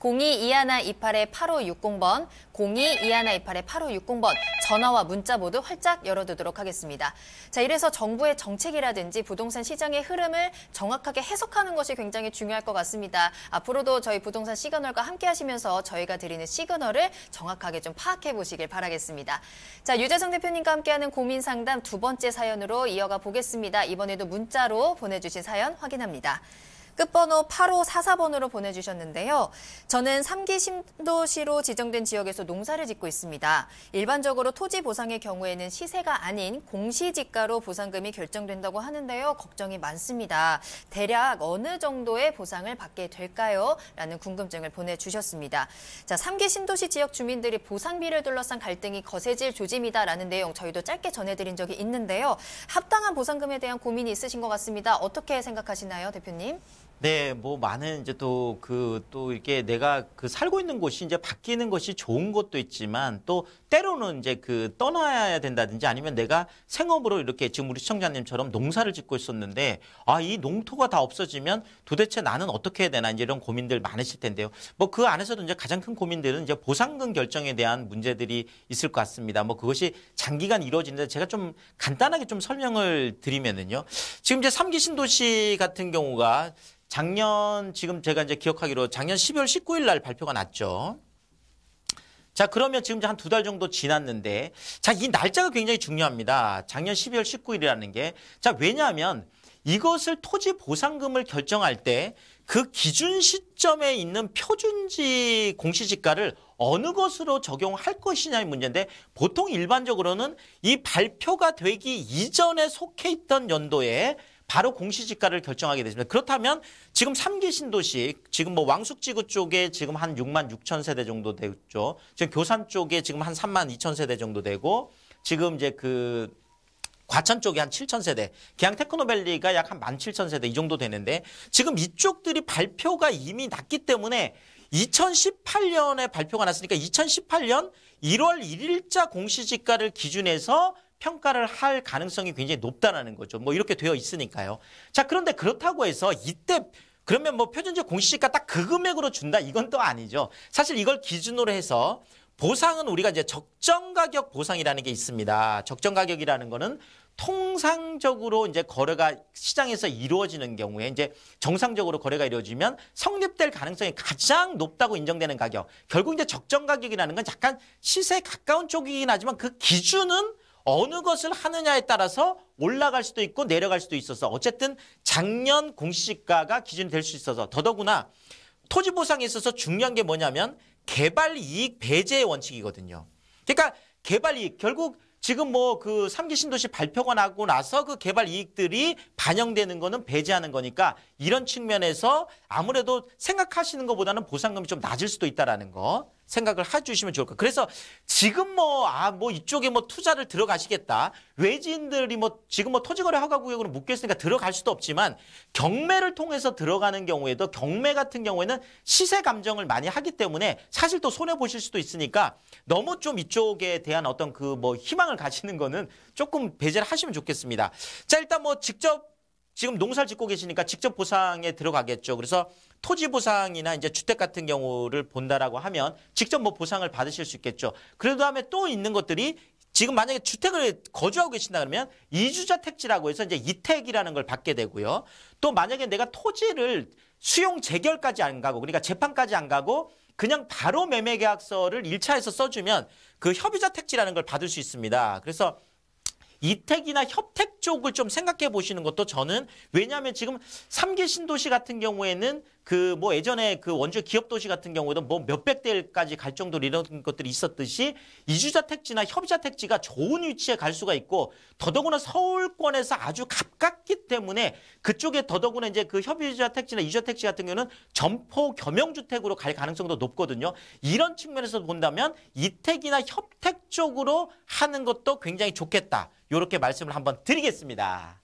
022128-8560번, 022128-8560번 전화와 문자 모두 활짝 열어두도록 하겠습니다. 자, 이래서 정부의 정책이라든지 부동산 시장의 흐름을 정확하게 해석하는 것이 굉장히 중요할 것 같습니다. 앞으로도 저희 부동산 시그널과 함께 하시면서 저희가 드리는 시그널을 정확하게 좀 파악해 보시길 바라겠습니다. 자, 유재성 대표님과 함께하는 고민 상담 두 번째 사연으로 이어가 보겠습니다. 이번에도 문자로 보내주신 사연 확인합니다. 끝번호 8544번으로 보내주셨는데요. 저는 3기 신도시로 지정된 지역에서 농사를 짓고 있습니다. 일반적으로 토지 보상의 경우에는 시세가 아닌 공시지가로 보상금이 결정된다고 하는데요. 걱정이 많습니다. 대략 어느 정도의 보상을 받게 될까요? 라는 궁금증을 보내주셨습니다. 자, 3기 신도시 지역 주민들이 보상비를 둘러싼 갈등이 거세질 조짐이다라는 내용 저희도 짧게 전해드린 적이 있는데요. 합당한 보상금에 대한 고민이 있으신 것 같습니다. 어떻게 생각하시나요, 대표님? 네, 뭐 많은 이제 또 이렇게 내가 살고 있는 곳이 이제 바뀌는 것이 좋은 것도 있지만 또 때로는 이제 떠나야 된다든지 아니면 내가 생업으로 이렇게 지금 우리 시청자님처럼 농사를 짓고 있었는데 이 농토가 다 없어지면 도대체 나는 어떻게 해야 되나 이제 이런 고민들 많으실 텐데요. 뭐 그 안에서도 이제 가장 큰 고민들은 이제 보상금 결정에 대한 문제들이 있을 것 같습니다. 뭐 그것이 장기간 이루어지는데 제가 좀 간단하게 좀 설명을 드리면은요. 지금 이제 3기 신도시 같은 경우가 작년 지금 제가 이제 기억하기로 작년 12월 19일 날 발표가 났죠. 자, 그러면 지금 한 두 달 정도 지났는데 자, 이 날짜가 굉장히 중요합니다. 작년 12월 19일이라는 게. 자, 왜냐하면 이것을 토지 보상금을 결정할 때 그 기준 시점에 있는 표준지 공시지가를 어느 것으로 적용할 것이냐의 문제인데 보통 일반적으로는 이 발표가 되기 이전에 속해 있던 연도에 바로 공시지가를 결정하게 되십니다. 그렇다면 지금 3기 신도시, 지금 뭐 왕숙지구 쪽에 지금 한 6만 6천 세대 정도 되죠. 지금 교산 쪽에 지금 한 3만 2천 세대 정도 되고, 지금 이제 과천 쪽에 한 7천 세대, 계양 테크노밸리가 약 한 17,000세대 이 정도 되는데 지금 이쪽들이 발표가 이미 났기 때문에 2018년에 발표가 났으니까 2018년 1월 1일자 공시지가를 기준해서 평가를 할 가능성이 굉장히 높다는 거죠. 뭐 이렇게 되어 있으니까요. 자, 그런데 그렇다고 해서 이때 그러면 뭐 표준지 공시지가 딱 그 금액으로 준다 이건 또 아니죠. 사실 이걸 기준으로 해서 보상은 우리가 이제 적정가격 보상이라는 게 있습니다. 적정가격이라는 거는 통상적으로 이제 거래가 시장에서 이루어지는 경우에 이제 정상적으로 거래가 이루어지면 성립될 가능성이 가장 높다고 인정되는 가격. 결국 이제 적정가격이라는 건 약간 시세에 가까운 쪽이긴 하지만 그 기준은 어느 것을 하느냐에 따라서 올라갈 수도 있고 내려갈 수도 있어서 어쨌든 작년 공시지가가 기준이 될 수 있어서 더더구나 토지 보상에 있어서 중요한 게 뭐냐면 개발 이익 배제의 원칙이거든요. 그러니까 개발 이익 결국 지금 뭐 3기 신도시 발표가 나고 나서 그 개발 이익들이 반영되는 거는 배제하는 거니까 이런 측면에서 아무래도 생각하시는 것보다는 보상금이 좀 낮을 수도 있다라는 거 생각을 해주시면 좋을 거예요. 그래서 지금 이쪽에 투자를 들어가시겠다. 외지인들이 지금 토지거래 허가구역으로 묶여있으니까 들어갈 수도 없지만 경매를 통해서 들어가는 경우에도 경매 같은 경우에는 시세 감정을 많이 하기 때문에 사실 또 손해보실 수도 있으니까 너무 좀 이쪽에 대한 어떤 희망을 가지는 거는 조금 배제를 하시면 좋겠습니다. 자, 일단 직접 지금 농사를 짓고 계시니까 직접 보상에 들어가겠죠. 그래서 토지 보상이나 이제 주택 같은 경우를 본다라고 하면 직접 보상을 받으실 수 있겠죠. 그래도 다음에 또 있는 것들이 지금 만약에 주택을 거주하고 계신다 그러면 이주자 택지라고 해서 이제 이택이라는 걸 받게 되고요. 또 만약에 내가 토지를 수용 재결까지 안 가고 그러니까 재판까지 안 가고 그냥 바로 매매 계약서를 1차에서 써주면 그 협의자 택지라는 걸 받을 수 있습니다. 그래서 이택이나 협택 쪽을 좀 생각해 보시는 것도 저는 왜냐하면 지금 3기 신도시 같은 경우에는 예전에 원주 기업도시 같은 경우에도 몇백 대까지 갈 정도로 이런 것들이 있었듯이 이주자 택지나 협의자 택지가 좋은 위치에 갈 수가 있고 더더구나 서울권에서 아주 가깝기 때문에 그쪽에 더더구나 이제 협의자 택지나 이주자 택지 같은 경우는 점포 겸용주택으로 갈 가능성도 높거든요. 이런 측면에서 본다면 이택이나 협택 쪽으로 하는 것도 굉장히 좋겠다. 이렇게 말씀을 한번 드리겠습니다.